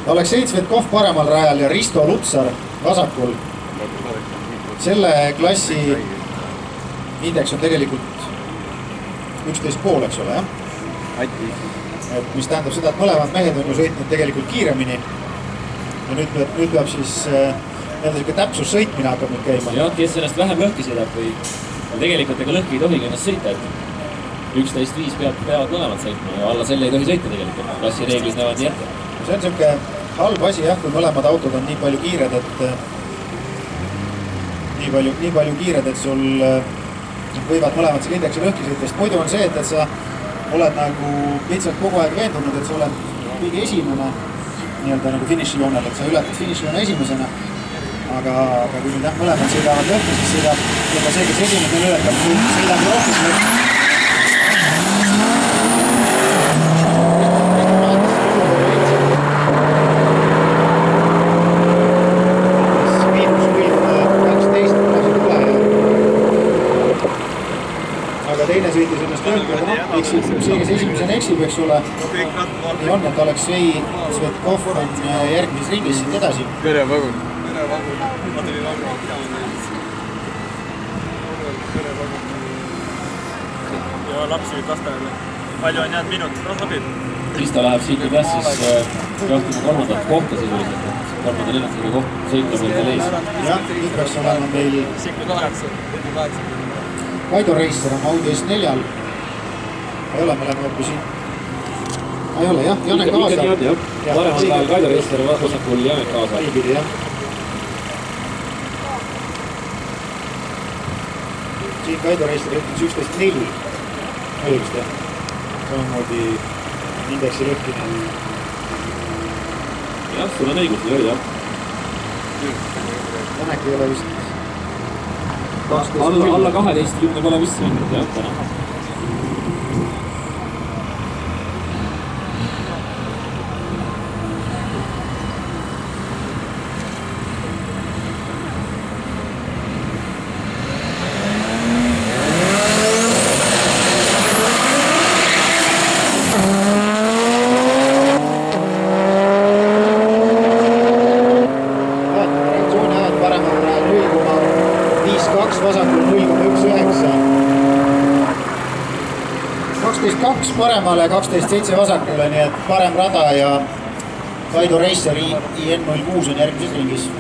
Aleksei Tsvetkov paremal rajal ja Risto Lutsar vasakul. Selle klassi indeks on tegelikult 11,5, eks ole, jah? Et mis tähendab seda, et mõlemad mehed on ju sõitnud tegelikult kiiremini. Ja nüüd peab siis selline täpsus sõitmine hakkab nüüd käima. Ja kes ennast vähem lõhki sõidab või tegelikult ega lõhki ei tohigi ennast sõita, et 11.5 peavad mõlemad sõitma ja alla selle ei tohi sõita tegelikult. Klassi reeglid näevad nii ette. See on selline halb asi, jah, kui mõlemad autod on nii palju kiired, et sul võivad mõlemad selle indeksi lõhki sõita, sest muidu on see, et sa oled nagu lihtsalt kogu aeg veendunud, et sa oled kõige esimene nii-öelda nagu finišijoonel, et sa ületad finišijoone esimesena. Aga kui nüüd mõlemad sõidavad lõhki, siis sõidab juba see, kes esimesena ületab, sõidab rohkem lõhki. Teine sõitis ennast lõhki, see, kes esimesena eksib, eks ole, nii on, et Aleksei Tsvetkov on järgmises ringis siit edasi. Perevagun. Ja lapsi nüüd lastajale. Palju on jäänud minut? Sobib? Krista läheb siit nüüd jah siis jahtuma kolmandat kohta sisuliselt. Kolmanda lennaktiga koht sõitma meil veel ees. Jah, nüüd peaks olema meil Kaido Reisser on Audi S4-l. Ei ole, me oleme hoopis siin. Ei ole, jah, Janek Aasa. Paremal päeval Kaido Reisser vasakul Janek Aasa. Niipidi, jah. Siin Kaido Reisser ütles 11.4. Õigust, jah. Samamoodi indeksi lõhkine. Jah, sul on õigus, nii oli, jah. Janek ei ole vist... Alla 12 pole vist mingit, jah, täna. Vasakul 0,19. 12.2 paremale, 12.7 vasakule, nii et parem rada ja Kaido Reisser IN06 on järgmises ringis.